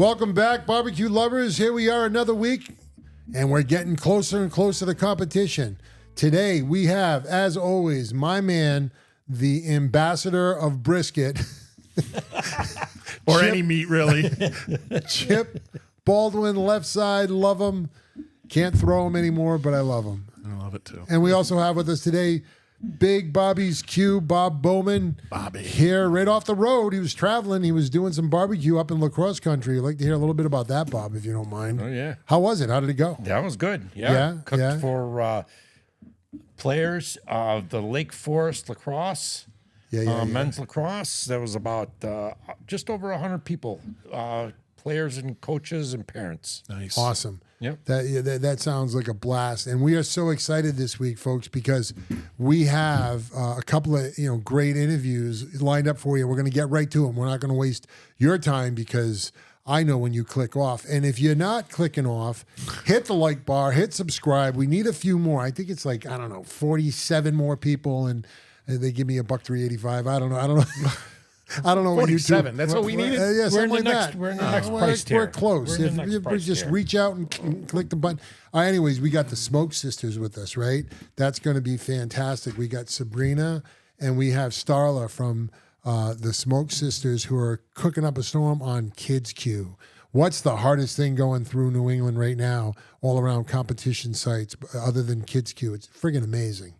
Welcome back, barbecue lovers. Here we are another week, and we're getting closer and closer to competition. Today, we have, as always, my man, the ambassador of brisket. Or any meat, really. Chip Baldwin, left side, love him. Can't throw him anymore, but I love him. I love it, too. And we also have with us today Big Bobby's Q, Bob Bowman. Bobby. Here, right off the road. He was traveling. He was doing some barbecue up in La Crosse country. I'd like to hear a little bit about that, Bob, if you don't mind. Oh, yeah. How was it? How did it go? That was good. Yeah. Cooked for players of the Lake Forest lacrosse, men's lacrosse. There was about just over 100 people, players and coaches and parents. Nice. Awesome. Yep. That sounds like a blast. And we are so excited this week, folks, because we have a couple of great interviews lined up for you. We're going to get right to them. We're not going to waste your time because I know when you click off. And if you're not clicking off, hit the like bar, hit subscribe. We need a few more. I think it's 47 more people, and they give me $1.385. I don't know. I don't know what 47. That's what we needed. Yeah, something like next, that. we're in the next price tier. We're close. If you just reach out and click the button. Anyways, we got the Smoke Sisters with us, right? That's going to be fantastic. We got Sabrina and we have Starla from the Smoke Sisters who are cooking up a storm on Kids Q. What's the hardest thing going through New England right now, all around competition sites, other than Kids Q? It's friggin' amazing.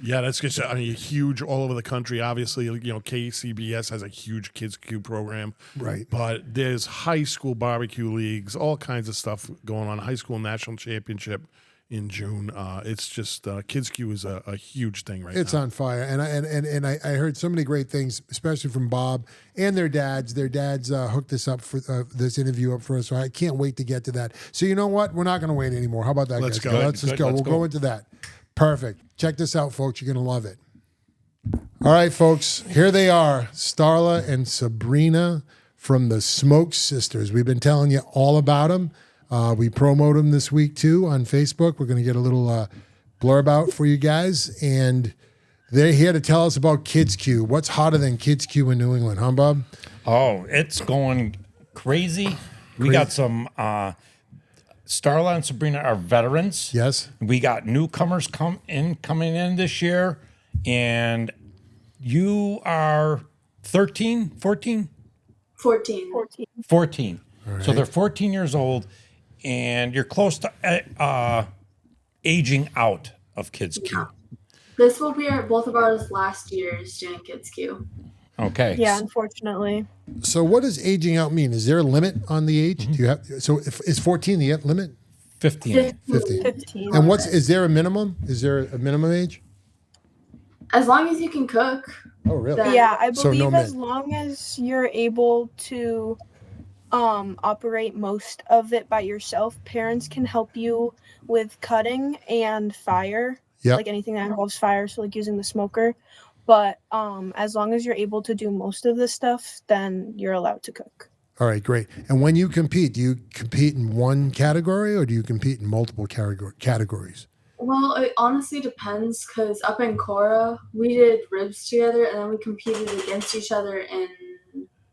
Yeah, that's just huge all over the country. Obviously, KCBS has a huge Kids Q program. Right. But there's high school barbecue leagues, all kinds of stuff going on. High school national championship in June. It's just Kids Q is a huge thing right now. It's on fire. And I heard so many great things, especially from Bob and their dads. Their dads hooked this up for this interview up for us. So I can't wait to get to that. So you know what? We're not going to wait anymore. How about that, Let's guys? go. Let's just go. We'll go into that. Perfect. Check this out, folks. You're going to love it. All right, folks. Here they are, Starla and Sabrina from the Smoke Sisters. We've been telling you all about them. We promote them this week, too, on Facebook. We're going to get a little blurb out for you guys. And they're here to tell us about Kids Q. What's hotter than Kids Q in New England, huh, Bob? Oh, it's going crazy. We got some... Starla and Sabrina are veterans. Yes. We got newcomers coming in this year, and you are 13, 14? 14. 14. Right. So they're 14 years old, and you're close to aging out of Kids Q. This will be both of our last years doing Kids Q. Okay. Yeah, unfortunately. So what does aging out mean? Is there a limit on the age? Do you have is 14 the limit? 15. 15. And is there a minimum? Is there a minimum age? As long as you can cook. Oh, really? Yeah, I So believe no as men. long as you're able to operate most of it by yourself, parents can help you with cutting and fire. Yep. Like anything that involves fire, so like using the smoker. But as long as you're able to do most of this stuff, then you're allowed to cook. All right, great. And when you compete, do you compete in one category or do you compete in multiple categories? Well, it honestly depends because up in Cora, we did ribs together and then we competed against each other in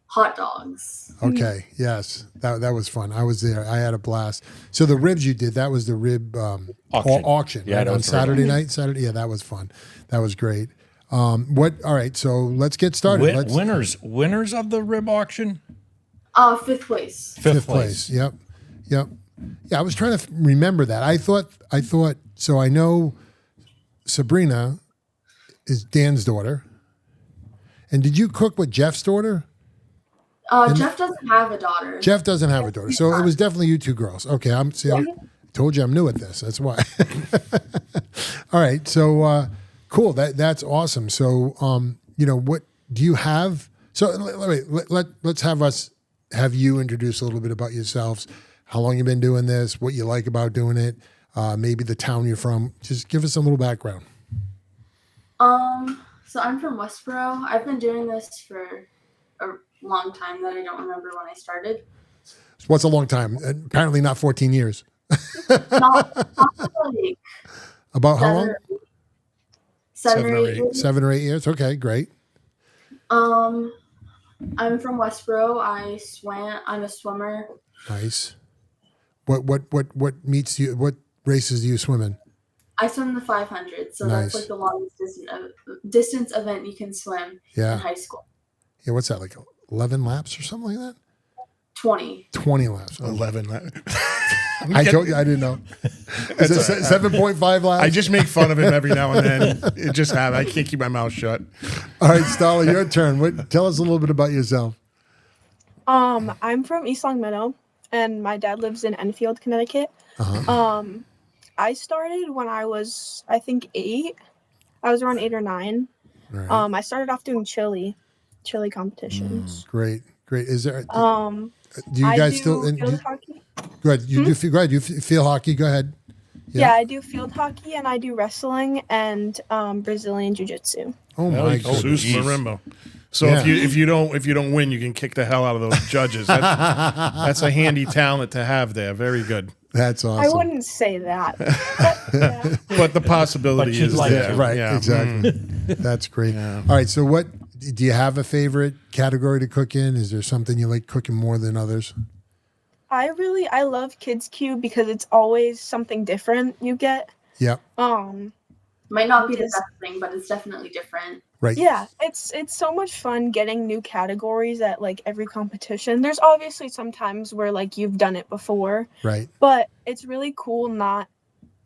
hot dogs. Okay, yes. That was fun. I was there. I had a blast. So the ribs you did, that was the rib auction Yeah, right? that On was Saturday night? Yeah, that was fun. That was great. All right, so let's get started. Winners of the rib auction? Fifth place. Fifth place. Yep. Yeah, I was trying to remember that. I thought so. I know Sabrina is Dan's daughter. And did you cook with Jeff's daughter? Jeff doesn't have a daughter. Jeff doesn't have a daughter. So it was definitely you two girls. Okay, I told you I'm new at this. That's why. All right. So cool. That's awesome. So what do you have? So let's have you introduce a little bit about yourselves, how long you've been doing this, what you like about doing it, maybe the town you're from. Just give us a little background. So I'm from Westboro. I've been doing this for a long time that I don't remember when I started. What's a long time? Apparently not 14 years. Not like About how long? 7 or 8 years. 7 or 8 years. Okay, great. I'm from Westboro. I swam. I'm a swimmer. Nice. What meets you? What races do you swim in? I swim the 500, so Nice. that's like the longest distance event you can swim in high school. Yeah, what's that, like 11 laps or something like that? 20. 20 laps. Oh. 11. I told you, I didn't know. Is it 7.5 laps? I just make fun of him every now and then. It just happens. I can't keep my mouth shut. All right, Starla, your turn. Tell us a little bit about yourself. I'm from East Longmeadow, and my dad lives in Enfield, Connecticut. Uh-huh. I started when I was, I think, 8. I was around 8 or 9. Right. I started off doing chili competitions. Great. Is there? Do you guys still? field hockey? Go ahead. You do. Go ahead. You feel hockey. Go ahead. Yeah, I do field hockey and I do wrestling and Brazilian jiu-jitsu. Oh my God. Zeus Marimbo. So if you don't win, you can kick the hell out of those judges. That's a handy talent to have there. Very good. That's awesome. I wouldn't say that, but, but the possibility is there. Right. Yeah. Exactly. That's great. Yeah. All right. So what do you have a favorite category to cook in? Is there something you like cooking more than others? I love Kids Q because it's always something different you get. Yep. Might not be the best thing, but it's definitely different. Right. Yeah, it's so much fun getting new categories at like every competition. There's obviously some times where like you've done it before. Right. But it's really cool not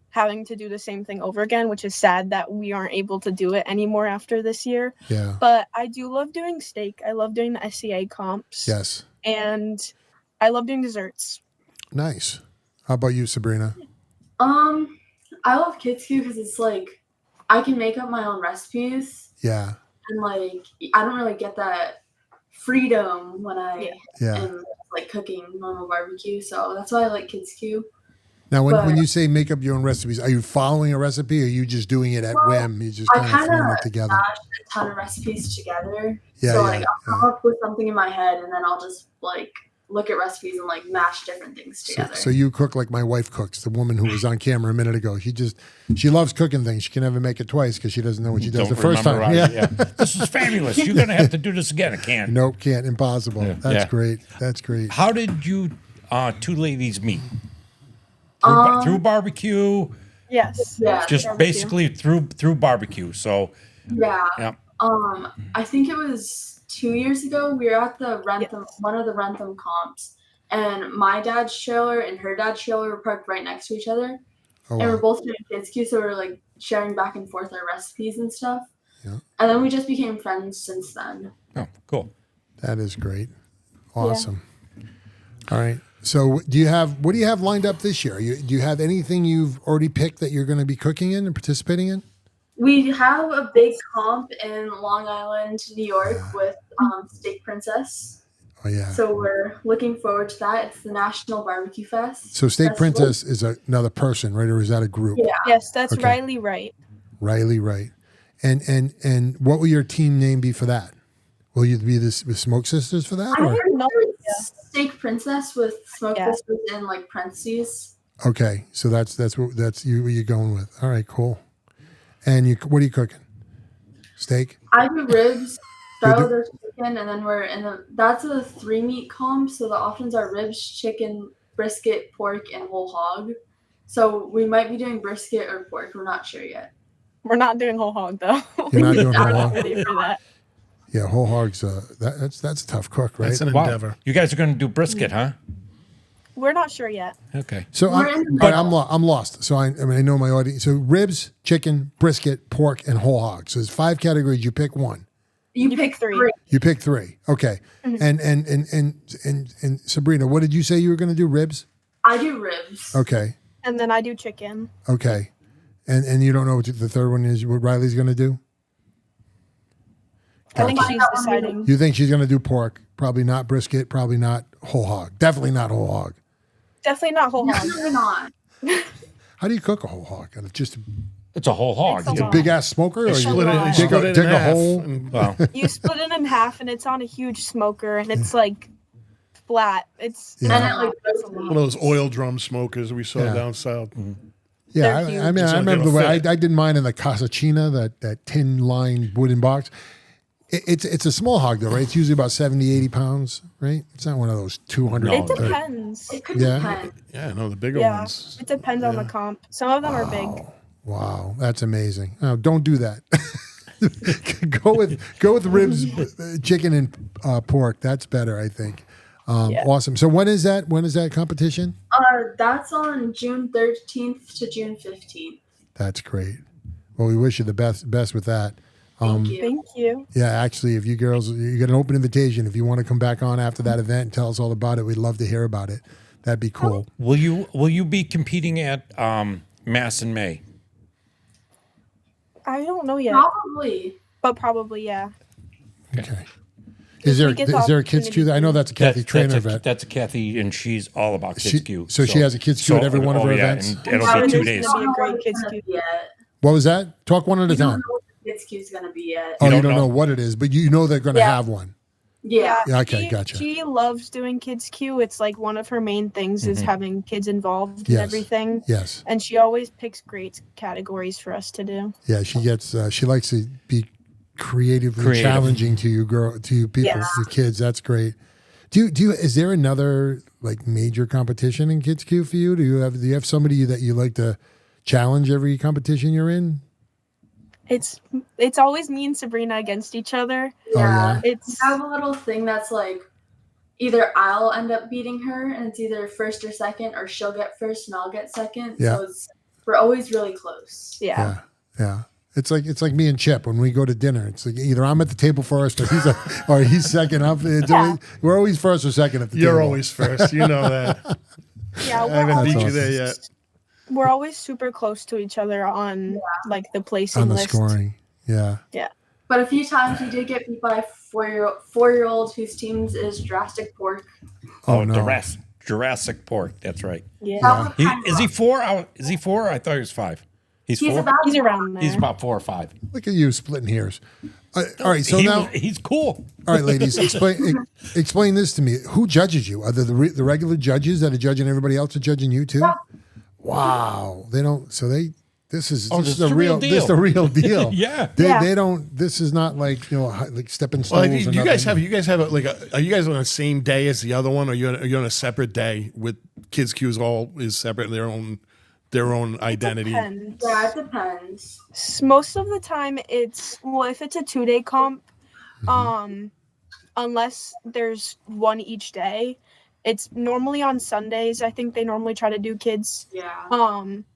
having to do the same thing over again, which is sad that we aren't able to do it anymore after this year. Yeah. But I do love doing steak. I love doing the SCA comps. Yes. And I love doing desserts. Nice. How about you, Sabrina? I love Kids Q because it's like I can make up my own recipes. Yeah. And like I don't really get that freedom when I am like cooking normal barbecue. So that's why I like Kids Q. Now, when you say make up your own recipes, are you following a recipe or are you just doing it at whim? You just kind of throwing it together? I mashed a ton of recipes together. Yeah, so like I'll come up with something in my head and then I'll just like look at recipes and like mash different things together. So you cook like my wife cooks, the woman who was on camera a minute ago. She loves cooking things. She can never make it twice because she doesn't know what she does the first time. Right. Yeah. This is fabulous. You're going to have to do this again. I can't. Nope, can't. Impossible. Yeah. That's great. That's great. How did you two ladies meet? Through barbecue? Yes. Yeah. Just barbecue. basically through barbecue. So yeah. I think it was 2 years ago. We were at the one of the Rentham comps, and my dad's trailer and her dad's trailer were parked right next to each other. Oh, wow. And we're both doing Kids Q, so we're like sharing back and forth our recipes and stuff. Yeah. And then we just became friends since then. Oh, cool. That is great. Awesome. Yeah. All right. So what do you have lined up this year? Do you have anything you've already picked that you're going to be cooking in and participating in? We have a big comp in Long Island, New York with Steak Princess. Oh, yeah. So we're looking forward to that. It's the National Barbecue Fest. So Steak Princess is another person, right? Or is that a group? Yeah. Yes, that's okay. Riley Wright. Riley Wright. And what will your team name be for that? Will you be with Smoke Sisters for that? I don't know. Steak Princess with Smoke Sisters in like parentheses. Okay. So that's what you're going with. All right, cool. And what are you cooking? Steak? I do ribs, Starla does chicken, and then that's a 3-meat comp, so the options are ribs, chicken, brisket, pork, and whole hog. So we might be doing brisket or pork. We're not sure yet. We're not doing whole hog though. You're not doing whole hog? Ready for that. Yeah, whole hog's that's a tough cook, right? That's an endeavor. You guys are going to do brisket, huh? We're not sure yet. Okay. So I'm lost. So I know my audience. So ribs, chicken, brisket, pork, and whole hog. So there's 5 categories. You pick one. You pick 3. You pick 3. Okay. Mm-hmm. And Sabrina, what did you say you were going to do? Ribs? I do ribs. Okay. And then I do chicken. Okay. And you don't know what the third one is? What Riley's going to do? I think she's deciding. You think she's going to do pork? Probably not brisket. Probably not whole hog. Definitely not whole hog. Definitely not whole hog. Definitely not. How do you cook a whole hog? It's a whole hog. It's a big ass smoker, or you dig a hole. You split it in half, and it's on a huge smoker, and it's like flat. It's and it like one of those oil drum smokers we saw down south. Mm-hmm. Yeah, I remember the way I did mine in the Casacina, that tin lined wooden box. It's a small hog though, right? It's usually about 70, 80 pounds, right? It's not one of those 200. It depends. It could Yeah. depend. Yeah, no, the bigger Yeah, ones. it depends on the comp. Some of them are big. Wow, that's amazing. Oh, don't do that. go with ribs, chicken, and pork. That's better, I think. Awesome. So when is that? When is that competition? That's on June 13th to June 15th. That's great. Well, we wish you the best with that. Thank you. Thank you. Yeah, actually, if you girls, you get an open invitation. If you want to come back on after that event and tell us all about it, we'd love to hear about it. That'd be cool. Will you be competing at Mass in May? I don't know yet, but probably, yeah. Okay. Is there a kids queue? I know that's a Kathy Trainer event. That's a Kathy, and she's all about kids queue. So she has a kids queue at every one of her events. And it'll be 2 days. It's gonna be a great kids queue. What was that? Talk one at a time. Kids queue is going to be yet. Oh, you don't know what it is, but you know they're going to have one. Yeah. Okay, gotcha. She loves doing kids queue. It's like one of her main things is having kids involved in everything. Yes. And she always picks great categories for us to do. Yeah, she gets. She likes to be creatively challenging to you people, the kids. That's great. Do you? Is there another like major competition in kids queue for you? Do you have somebody that you like to challenge every competition you're in? It's always me and Sabrina against each other. Yeah. I have a little thing that's like either I'll end up beating her and it's either first or second, or she'll get first and I'll get second. Yeah. So we're always really close. Yeah. It's like me and Chip when we go to dinner. It's like either I'm at the table first or he's second up. We're always first or second at the table. You're always first. You know that. Yeah, I haven't beat you there yet. We're always super close to each other on like the placing on the list. scoring. Yeah. But a few times we did get beat by a four-year-old whose teams is Jurassic Pork. Oh no. Jurassic Pork. That's right. Yeah. Is he 4? Is he 4? I thought he was 5. He's 4. He's around there. He's about 4 or 5. Look at you splitting hairs. All right, so now he's cool. All right, ladies, explain this to me. Who judges you? Are there the regular judges that are judging everybody else are judging you too? Wow, they don't. So this is the real deal. This is the real deal. They don't. This is not like like stepping stones. Well, you guys have are you guys on the same day as the other one, or are you on a separate day with kids queues? All is separate, their own identity. Yeah, it depends. Most of the time, if it's a 2-day comp, unless there's one each day. It's normally on Sundays. I think they normally try to do kids. Yeah.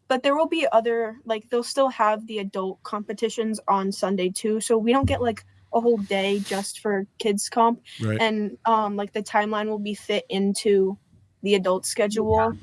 But there will be other, like, they'll still have the adult competitions on Sunday too. So we don't get like a whole day just for kids comp. Right. And like the timeline will be fit into the adult schedule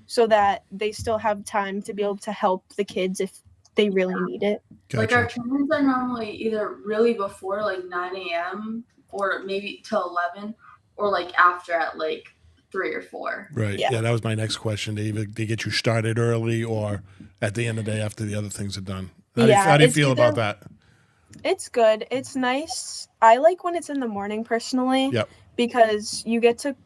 so that they still have time to be able to help the kids if they really need it. Gotcha. Like our trainings are normally either really before like 9 a.m. or maybe till 11, or like after at like 3 or 4. Right. Yeah, that was my next question. They get you started early or at the end of the day after the other things are done. How do you feel about that? It's good. It's nice. I like when it's in the morning personally. Yep. Because you get to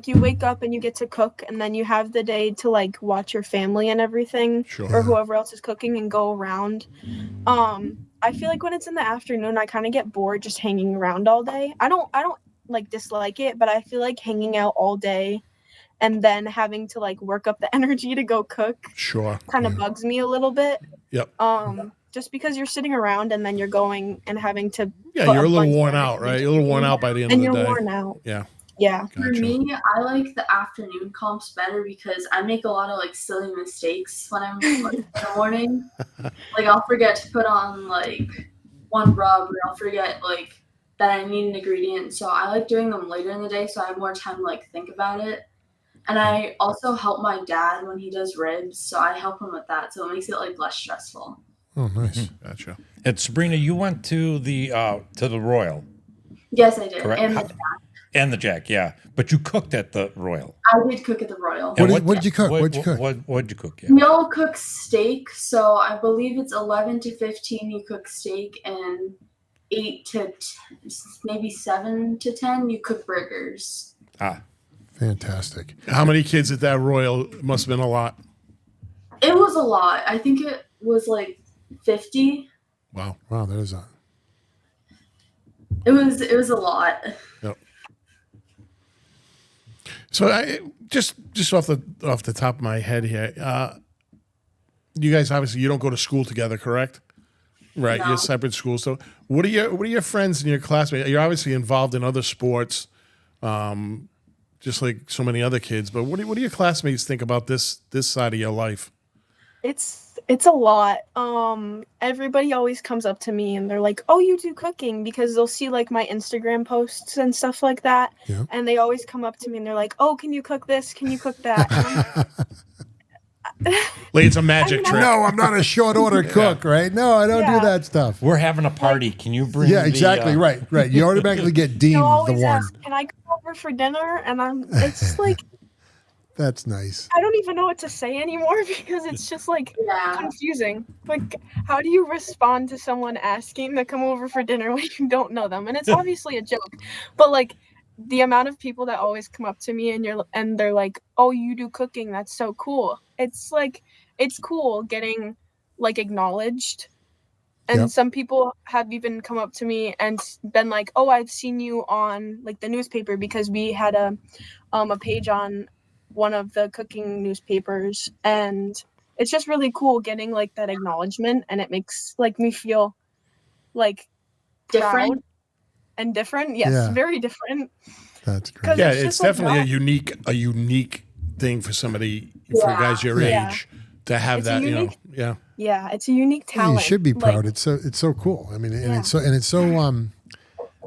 you wake up and you get to cook, and then you have the day to like watch your family and everything, or whoever else is cooking, and go around. I feel like when it's in the afternoon, I kind of get bored just hanging around all day. I don't like dislike it, but I feel like hanging out all day and then having to like work up the energy to go cook kind of bugs me a little bit. Yep. Just because you're sitting around and then you're going and having to you're a little worn out, right? You're a little worn out by the end of the day. And you're worn out. Yeah. Gotcha. For me, I like the afternoon comps better because I make a lot of like silly mistakes when I'm like, in the morning. Like I'll forget to put on like one rub, or I'll forget like that I need an ingredient. So I like doing them later in the day so I have more time to like think about it. And I also help my dad when he does ribs, so I help him with that. So it makes it like less stressful. Oh, nice. Gotcha. And Sabrina, you went to the Royal. Yes, I did. Correct. And the Jack. And the Jack, yeah. But you cooked at the Royal. I did cook at the Royal. What did you cook? What'd you cook? What'd you cook? Yeah. We'll cook steak. So I believe it's 11 to 15 you cook steak, and 8 to 10, maybe 7 to 10 you cook burgers. Fantastic. How many kids at that Royal? Must have been a lot. It was a lot. I think it was like 50. Wow, that is It was a lot. Yep. So I just off the top of my head here, you guys obviously you don't go to school together, correct? Right, No. you're separate schools. So what are your friends and your classmates? You're obviously involved in other sports, just like so many other kids. But what do your classmates think about this side of your life? It's a lot. Everybody always comes up to me and they're like, "Oh, you do cooking," because they'll see like my Instagram posts and stuff like that. Yeah. And they always come up to me and they're like, "Oh, can you cook this? Can you cook that?" And I'm Like it's a magic trick. No, I'm not a short order cook, right? No, I don't do that stuff. We're having a party. Can you bring? Yeah, exactly. Right. You automatically get deemed they'll the always one. ask, "Can I come over for dinner?" And it's like That's nice. I don't even know what to say anymore because it's just like Yeah. confusing. Like, how do you respond to someone asking to come over for dinner when you don't know them? And it's obviously a joke, but like the amount of people that always come up to me and they're like, "Oh, you do cooking? That's so cool." It's like it's cool getting like acknowledged. And Yep. some people have even come up to me and been like, "Oh, I've seen you on like the newspaper," because we had a page on one of the cooking newspapers, and it's just really cool getting like that acknowledgement, and it makes like me feel like Different? proud and different. Yes, Yeah. very different. That's great. 'Cause Yeah, it's it's just like definitely that. a unique thing for somebody for Yeah. guys your Yeah. age to have It's a that. You know, unique- yeah. Yeah, it's a unique Yeah, talent. you should be proud. Like, It's so cool. I mean, and Yeah. it's so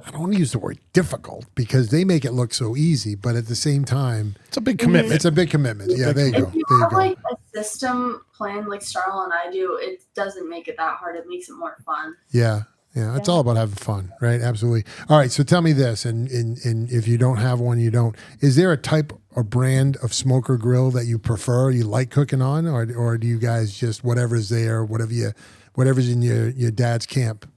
I don't want to use the word difficult because they make it look so easy, but at the same time, It's a big commitment. it's a big commitment. Yeah, there you go. If you There you have go. like a system plan like Starla and I do, it doesn't make it that hard. It makes it more fun. Yeah. It's all about having fun, right? Absolutely. All right. So tell me this, and if you don't have one, you don't. Is there a type or brand of smoker grill that you prefer, you like cooking on, or do you guys just whatever's there, whatever's in your dad's camp?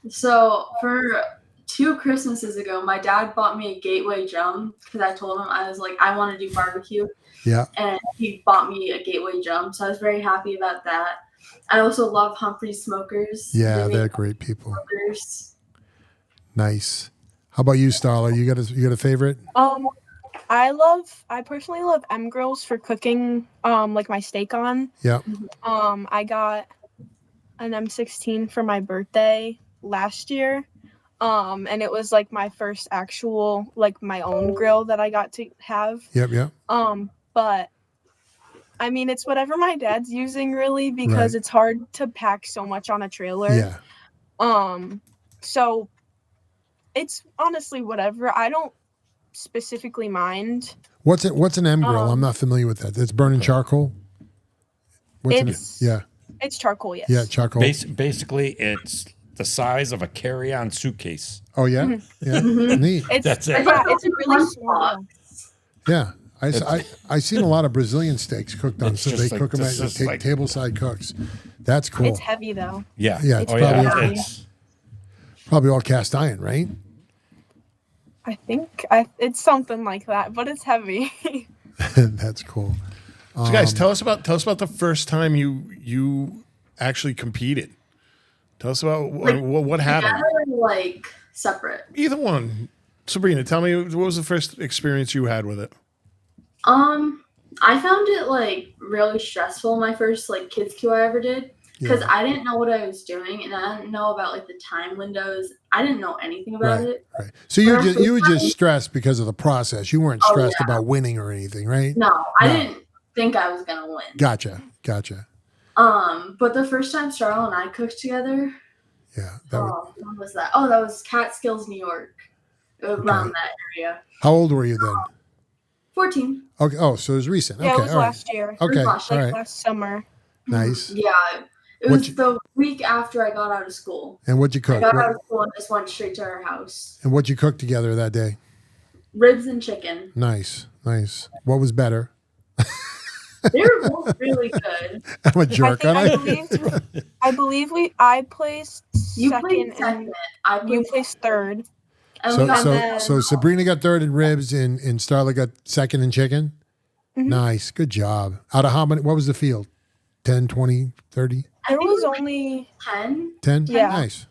So for 2 Christmases ago, my dad bought me a Gateway drum because I told him I was like, I want to do barbecue. Yeah. And he bought me a Gateway drum. So I was very happy about that. I also love Humphrey's Smokers. Yeah, They make they're great people. smokers. Nice. How about you, Starla? You got a favorite? I personally love M grills for cooking like my steak on. Yeah. I got an M16 for my birthday last year. And it was like my first actual like my own grill that I got to have. Yep. But I mean, it's whatever my dad's using really because it's hard to pack so much on a trailer. Yeah. So it's honestly whatever. I don't specifically mind. What's an M grill? I'm not familiar with that. It's burning charcoal. It's charcoal, yes. Yeah, charcoal. Basically, it's the size of a carry-on suitcase. Oh yeah, yeah, neat. That's it. Yeah, it's a really small. Yeah, I seen a lot of Brazilian steaks cooked on. It's So just they like- cook them this at is like- tableside cooks. That's cool. It's heavy though. Yeah. Yeah, it's oh, probably yeah. heavy. It's, Probably all cast iron, right? I think it's something like that, but it's heavy. That's cool. So guys, tell us about the first time you actually competed. Tell us about what happened. Together or like separate? Either one. Sabrina, tell me what was the first experience you had with it? I found it like really stressful. My first like kids queue I ever did because I didn't know what I was doing and I didn't know about like the time windows. I didn't know anything about it. Right. So you were just stressed because of the process. You weren't stressed about winning or anything, right? No, I didn't think I was gonna win. Gotcha. But the first time Starla and I cooked together, Yeah. when was that? Oh, that was Catskills, New York, around that area. How old were you then? 14. Okay. Oh, so it was recent. Yeah, Okay. it was all right. last year. Okay. last All Like right. last summer. Nice. Yeah, it was the week after I got out of school. And what'd you I cook? got out of school and just went straight to our house. And what'd you cook together that day? Ribs and chicken. Nice. What was better? They were both really good. I'm a jerk, aren't I believe I placed You second played and second. I you played placed third. and we got So Sabrina got third in ribs and Starla got second in chicken? Mhm. Nice. Good job. Out of how many? What was the field? 10, 20, 30? There was only 10. 10? Yeah. Nice.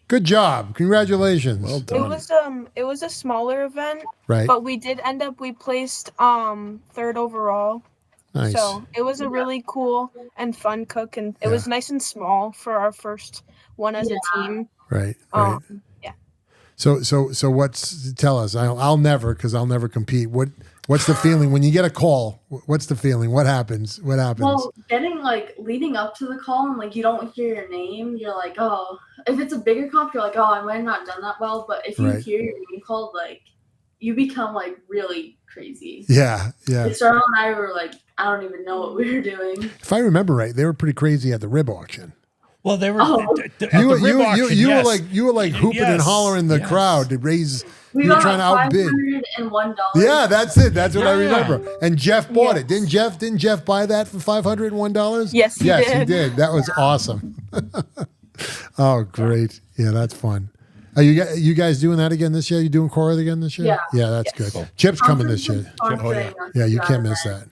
Good job. Congratulations. Well done. It was a smaller event, Right. but we placed third overall. Nice. So it was a really cool and fun cook, and it was nice and small for our first one as a team. Right. Yeah. So tell us. I'll never compete. What's the feeling when you get a call? What's the feeling? What happens? Well, getting leading up to the call and you don't hear your name, you're like, oh, if it's a bigger comp, you're like, oh, I might have not done that well. But if you hear your name called, you become really crazy. Yeah. Starla and I were I don't even know what we were doing. If I remember right, they were pretty crazy at the rib auction. Well, they were. You were hooping and hollering the crowd to raise. We were trying to outbid. $501. Yeah, that's it. That's what I remember. And Jeff bought it. Didn't Jeff buy that for $501? Yes, he did. He did. That was awesome. Oh, great. Yeah, that's fun. Are you guys doing that again this year? You doing Cora again this year? Yeah. That's good. Cool. Chip's coming this year. Yeah, you can't miss that.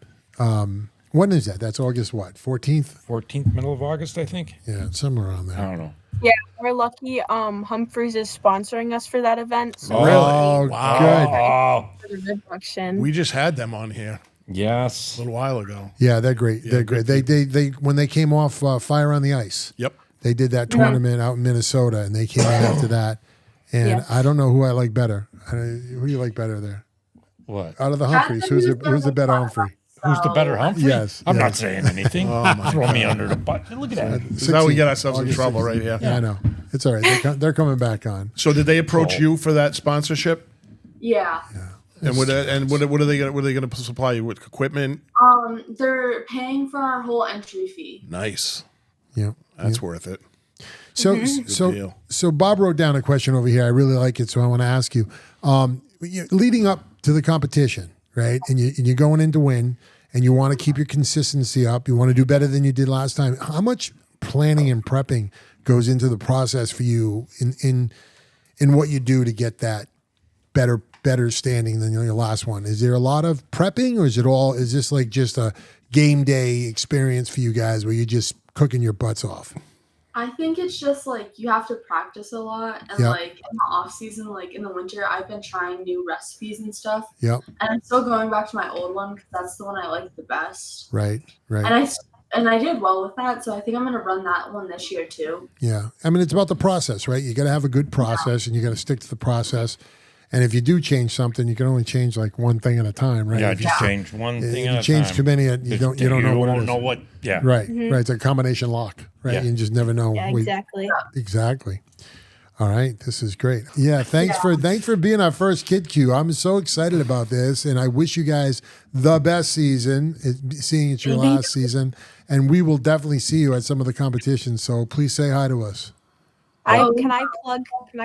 When is that? That's August what? 14th? 14th, middle of August, I think. Yeah, somewhere around there. I don't know. Yeah, we're lucky. Humphreys is sponsoring us for that event. So wow. Good. Auction. We just had them on here Yes. a little while ago. Yeah, they're great. They're great. They when they came off Fire on the Ice. Yep. They did that tournament out in Minnesota, and they came in after that. And I don't know who I like better. Who do you like better there? What? Out of the Humphreys, who's the better Humphrey? Who's the better Humphrey? Yes. I'm not saying anything. Throw me under the bus. Look at that. This is how we get ourselves in trouble 16th. right here. Yeah, I know. It's all right. They're coming back on. So did they approach you for that sponsorship? Yeah. And what are they going to supply you with? Equipment? They're paying for our whole entry fee. Nice. Yeah. That's worth it. So Bob wrote down a question over here. I really like it, so I want to ask you. Leading up to the competition, right? And you're going in to win, and you want to keep your consistency up. You want to do better than you did last time. How much planning and prepping goes into the process for you in what you do to get that better standing than your last one? Is there a lot of prepping, or is this just a game day experience for you guys where you're just cooking your butts off? I think it's just you have to practice a lot, and in the off season, in the winter, I've been trying new recipes and stuff. Yep. And I'm still going back to my old one because that's the one I like the best. Right. And I did well with that, so I think I'm going to run that one this year too. Yeah, I mean it's about the process, right? You got to have a good process, and you got to stick to the process. And if you do change something, you can only change one thing at a time, right? Yeah, just change one thing at a time. If you change too many, you don't know what it is. Know what? Yeah. Right. Right. It's a combination lock, right? Yeah. You just never know. Yeah, exactly. Exactly. All right, this is great. Yeah, thanks for being our first Kid Q. I'm so excited about this, and I wish you guys the best season. Seeing it's your last season, and we will definitely see you at some of the competitions. So please say hi to us. Can I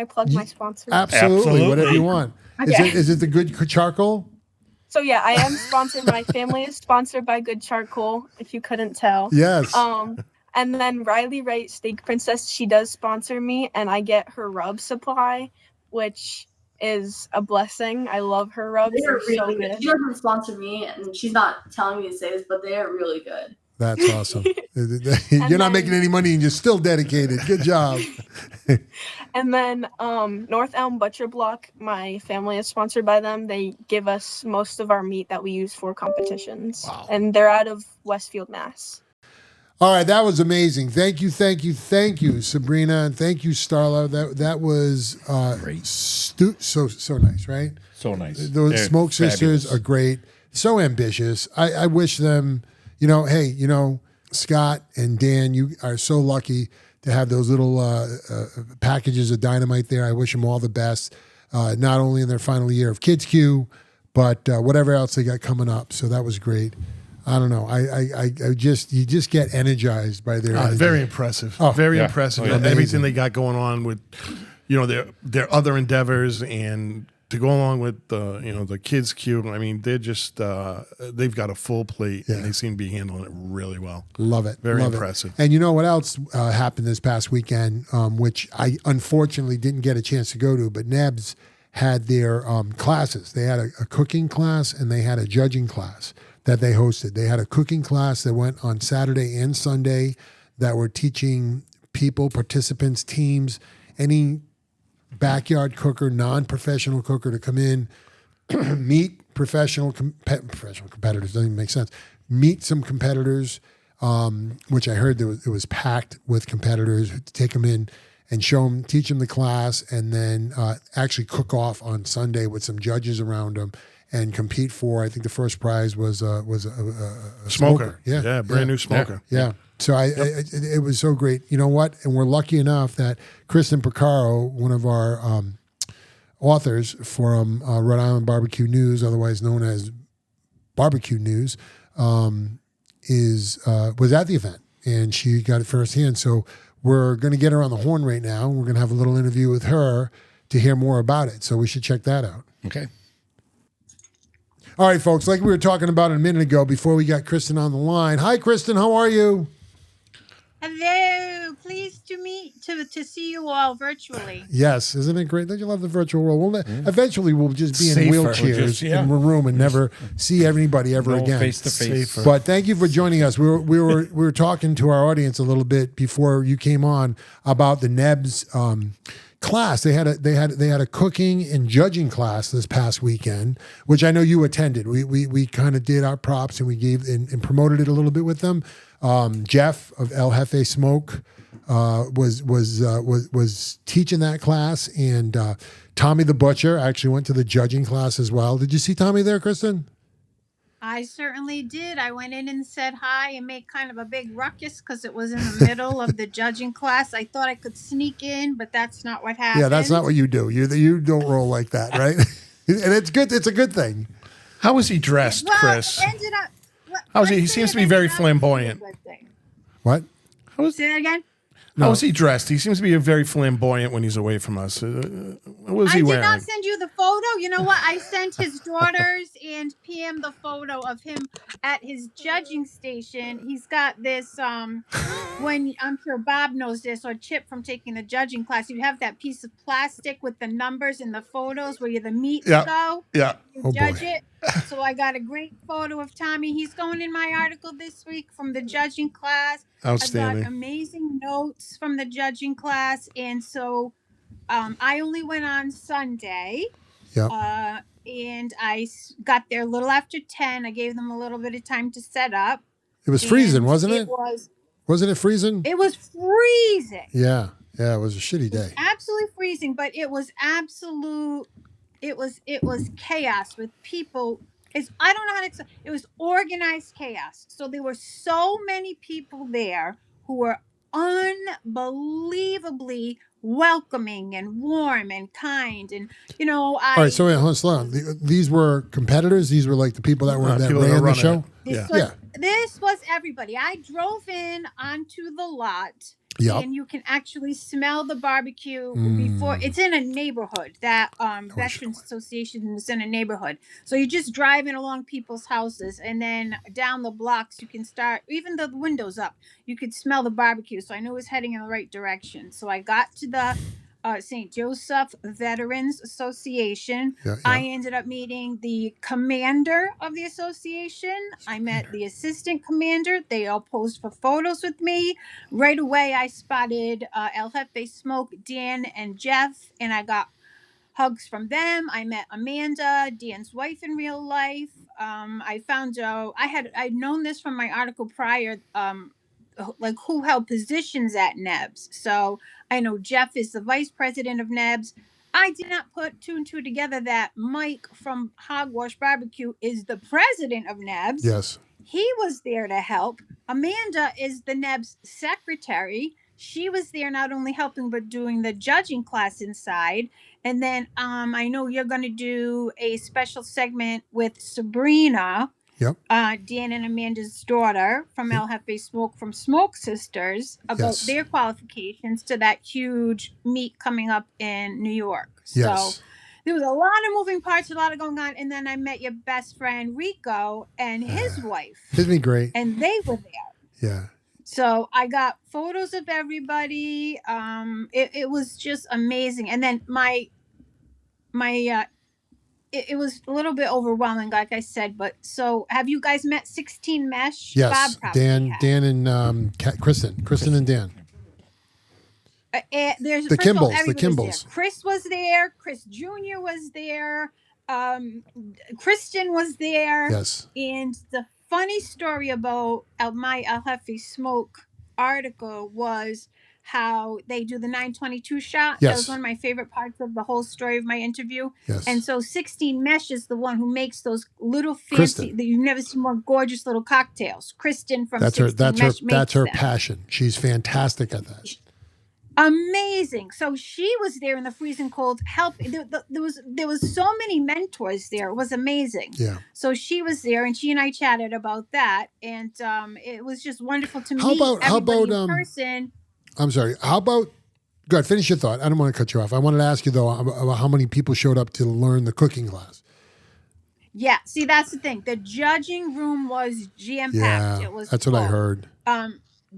plug my sponsor? Absolutely, whatever you want. Okay. Is it the good charcoal? So yeah, I am sponsored. My family is sponsored by Good Charcoal, if you couldn't tell. Yes. And then Riley Wright Steak Princess, she does sponsor me, and I get her rub supply, which is a blessing. I love her rubs. They're so really good. She doesn't sponsor me, and she's not telling me to say this, but they are really good. That's awesome. You're not making any money and you're still dedicated. Good job. And then North Elm Butcher Block, my family is sponsored by them. They give us most of our meat that we use for competitions. Wow. And they're out of Westfield, Mass. All right, that was amazing. Thank you, Sabrina, and thank you, Starla. That was great. So nice, right? So nice. Those Smoke Sisters are great. So ambitious. I wish them, Scott and Dan, you are so lucky to have those little packages of dynamite there. I wish them all the best, not only in their final year of Kids Q, but whatever else they got coming up. So that was great. I don't know. You just get energized by their energy. Very impressive. Very impressive. Everything they got going on with, their other endeavors, and to go along with the Kids Q. I mean, they're just they've got a full plate, and they seem to be handling it really well. Love it. Very impressive. And you know what else happened this past weekend, which I unfortunately didn't get a chance to go to, but Nebs had their classes. They had a cooking class and they had a judging class that they hosted. They had a cooking class that went on Saturday and Sunday that were teaching participants, teams, any backyard cooker, non-professional cooker to come in, meet professional competitors. Doesn't even make sense. Meet some competitors, which I heard it was packed with competitors. To take them in and show them, teach them the class, and then actually cook off on Sunday with some judges around them and compete for. I think the first prize was a smoker. Yeah, brand new smoker. Yeah. So it was so great. You know what? And we're lucky enough that Kristen Picaro, one of our authors from Rhode Island Barbecue News, otherwise known as Barbecue News, was at the event, and she got it firsthand. So we're going to get her on the horn right now. We're going to have a little interview with her to hear more about it. So we should check that out. Okay. All right, folks, like we were talking about a minute ago before we got Kristen on the line. Hi, Kristen. How are you? Hello. Pleased to see you all virtually. Yes. Isn't it great? Don't you love the virtual world? Eventually, we'll just be in wheelchairs in a room and never see anybody ever again. Face to face. But thank you for joining us. We were talking to our audience a little bit before you came on about the NEBS class. They had a cooking and judging class this past weekend, which I know you attended. We kind of did our props and we gave and promoted it a little bit with them. Jeff of El Jefe Smoke was teaching that class, and Tommy the Butcher actually went to the judging class as well. Did you see Tommy there, Kristen? I certainly did. I went in and said hi and made kind of a big ruckus because it was in the middle of the judging class. I thought I could sneak in, but that's not what happened. Yeah, that's not what you do. You don't roll like that, right? And it's good. It's a good thing. How was he dressed, Chris? How was he? He seems to be very flamboyant. What? Say that again? How was he dressed? He seems to be very flamboyant when he's away from us. What was he wearing? I did not send you the photo. You know what? I sent his daughters and PM the photo of him at his judging station. He's got this, when I'm sure Bob knows this, or Chip from taking the judging class, you have that piece of plastic with the numbers in the photos where the meat go. Yeah. You judge it. So I got a great photo of Tommy. He's going in my article this week from the judging class. Outstanding. I got amazing notes from the judging class. And so I only went on Sunday. Yeah. And I got there a little after 10. I gave them a little bit of time to set up. It was freezing, wasn't it? Wasn't it freezing? It was freezing. Yeah. Yeah, it was a shitty day. Absolutely freezing, but it was it was chaos with people. I don't know how to explain. It was organized chaos. So there were so many people there who were unbelievably welcoming and warm and kind. And, all right, so wait, hold on, slow down. These were competitors? These were like the people that ran the show? This was everybody. I drove in onto the lot. Yep. And you can actually smell the barbecue before it's in a neighborhood. That Veterans Association is in a neighborhood. So you're just driving along people's houses, and then down the blocks you can start, even the windows up, you could smell the barbecue. So I knew it was heading in the right direction. So I got to the St. Joseph Veterans Association. Yeah. I ended up meeting the commander of the association. I met the assistant commander. They all posed for photos with me. Right away, I spotted El Jefe Smoke, Dan and Jeff, and I got hugs from them. I met Amanda, Dan's wife in real life. I found I'd known this from my article prior, like who held positions at NEBS. So I know Jeff is the vice president of NEBS. I did not put two and two together that Mike from Hogwash Barbecue is the president of NEBS. Yes. He was there to help. Amanda is the NEBS secretary. She was there not only helping, but doing the judging class inside. And then I know you're going to do a special segment with Sabrina. Yep. Dan and Amanda's daughter from El Jefe Smoke from Smoke Sisters about their qualifications to that huge meet coming up in New York. So there was a lot of moving parts, a lot of going on. And then I met your best friend Rico and his wife. Isn't he great? And they were there. Yeah. So I got photos of everybody. It was just amazing. And then it was a little bit overwhelming, like I said. But so, have you guys met 16 Mesh? Yes, Dan and Kristen and Dan. There's the Kimballs. The Kimballs. Kimballs. Chris was there. Chris Jr. was there. Kristen was there. Yes. And the funny story about my El Jefe Smoke article was how they do the 922 shot. Yes. That was one of my favorite parts of the whole story of my interview. Yes. And so 16 Mesh is the one who makes those little Kristen. fancy that you've never seen more gorgeous little cocktails. Kristen from that's 16 her. Mesh That's her them. passion. She's fantastic at that. Amazing. So she was there in the freezing cold helping. There was so many mentors there. It was amazing. Yeah. So she was there and she and I chatted about that. And it was just wonderful to meet everybody in person. I'm sorry. How about, go ahead, finish your thought. I don't want to cut you off. I wanted to ask you, though, about how many people showed up to learn the cooking class. Yeah. See, that's the thing. The judging room was jam-packed. Yeah, It was that's what I heard.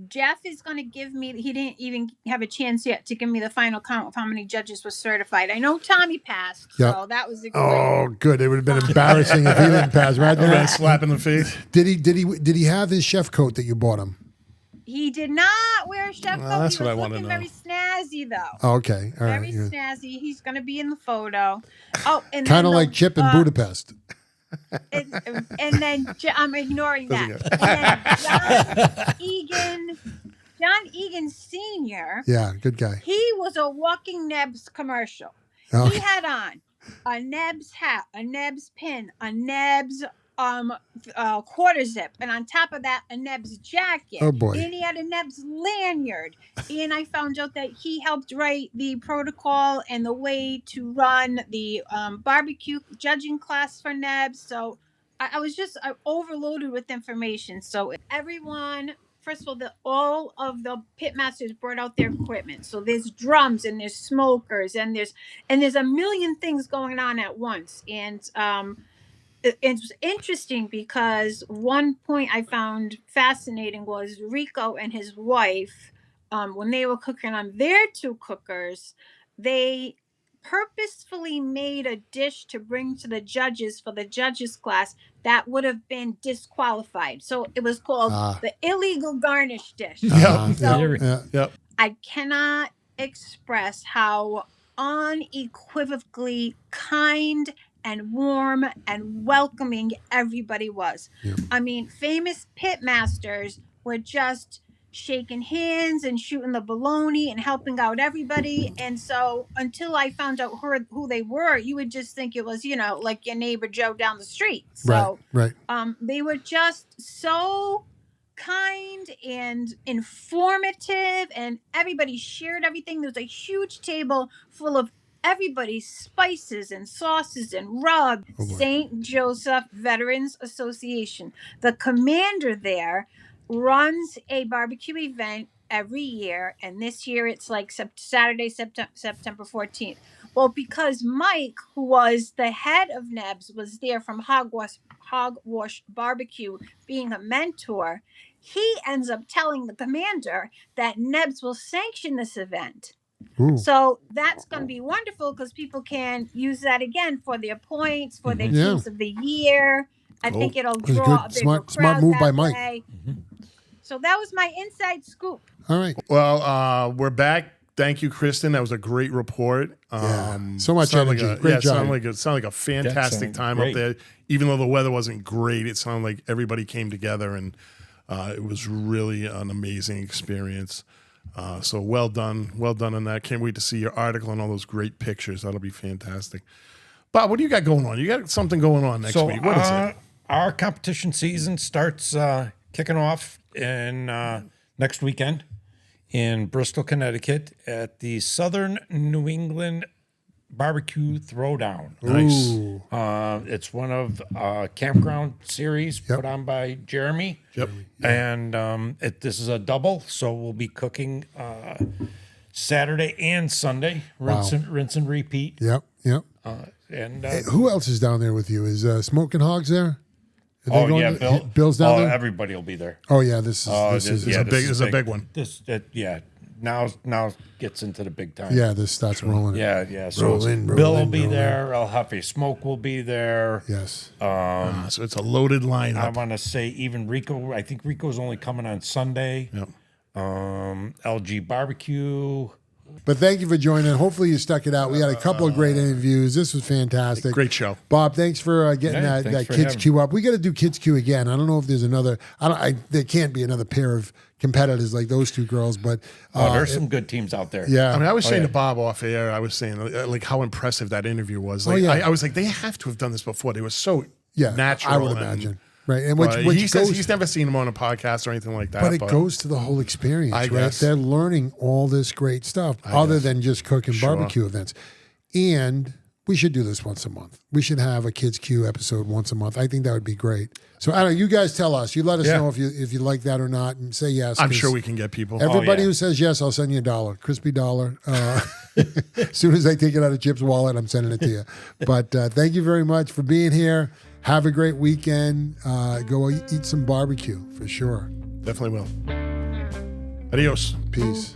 Jeff is going to give me, he didn't even have a chance yet to give me the final count of how many judges were certified. I know Tommy passed, so that was exciting. Oh, good. It would have been embarrassing if he didn't pass. Right? A slap in the face. Did he have his chef coat that you bought him? He did not wear a chef coat. That's he what was I looking know. very snazzy, though. Oh, okay. All right. Very snazzy. He's going to be in the photo. Oh, and kind of like Chip in Budapest. And then I'm ignoring that. And then John Egan Sr. Yeah, good guy. He was a walking Nebs commercial. Okay. He had on a Nebs hat, a Nebs pin, a Nebs quarter zip, and on top of that, a Nebs jacket. Oh boy! And he had a Nebs lanyard. And I found out that he helped write the protocol and the way to run the barbecue judging class for Nebs. So I was just overloaded with information. So everyone, first of all of the Pitmasters brought out their equipment. So there's drums and there's smokers and there's a million things going on at once. And it was interesting because one point I found fascinating was Rico and his wife, when they were cooking on their two cookers, they purposefully made a dish to bring to the judges for the judges class that would have been disqualified. So it was called the illegal garnish dish. Yep. I cannot express how unequivocally kind and warm and welcoming everybody was. Yeah. I mean, famous Pitmasters were just shaking hands and shooting the baloney and helping out everybody. And so until I found out who they were, you would just think it was, like your neighbor Joe down the street. So right. They were just so kind and informative, and everybody shared everything. There was a huge table full of everybody's spices and sauces and rub. St. Joseph Veterans Association. The commander there runs a barbecue event every year, and this year it's like Saturday, September 14th. Well, because Mike, who was the head of Nebs, was there from Hogwash Barbecue, being a mentor, he ends up telling the commander that Nebs will sanction this event. Ooh. So that's going to be wonderful because people can use that again for their points, for their teams of the year. I think it'll draw a bigger smart move by Mike. Mm-hmm. So that was my inside scoop. All right. Well, we're back. Thank you, Kristen. That was a great report. So much energy. Great job. It sounded like a fantastic time up there. Even though the weather wasn't great, it sounded like everybody came together, and it was really an amazing experience. So well done on that. Can't wait to see your article and all those great pictures. That'll be fantastic. Bob, what do you got going on? You got something going on next week. What is it? Our competition season starts kicking off in next weekend in Bristol, Connecticut at the Southern New England Barbecue Throwdown. Nice. It's one of campground series put on by Jeremy. Yep. And this is a double, so we'll be cooking Saturday and Sunday. Rinse and repeat. Yep. And who else is down there with you? Is Smoking Hogs there? Bill. Bill's down there. Everybody will be there. Oh yeah, this is a big one. Now gets into the big time. Yeah, this starts rolling. Yeah. So Bill will be there. El Jefe Smoke will be there. Yes. So it's a loaded lineup. I want to say even Rico. I think Rico's only coming on Sunday. Yep. LG Barbecue. But thank you for joining. Hopefully you stuck it out. We had a couple of great interviews. This was fantastic. Great show. Bob, thanks for getting that Kids Q up. We got to do Kids Q again. I don't know if there's another. There can't be another pair of competitors like those two girls, but there's some good teams out there. Yeah, I mean, I was saying to Bob off air, I was saying like how impressive that interview was. Like, I was like, they have to have done this before. They were so natural. I would imagine. Right, and he says he's never seen them on a podcast or anything like that. But it goes to the whole experience, right? Guess. They're learning all this great stuff other than just cooking barbecue events. And we should do this once a month. We should have a Kids Q episode once a month. I think that would be great. So I don't know, you guys tell us. You let us know if you like that or not, and say yes. I'm sure we can get people. Everybody who says yes, I'll send you $1, crispy $1. As soon as I take it out of Chip's wallet, I'm sending it to you. But thank you very much for being here. Have a great weekend. Go eat some barbecue for sure. Definitely will. Adios. Peace.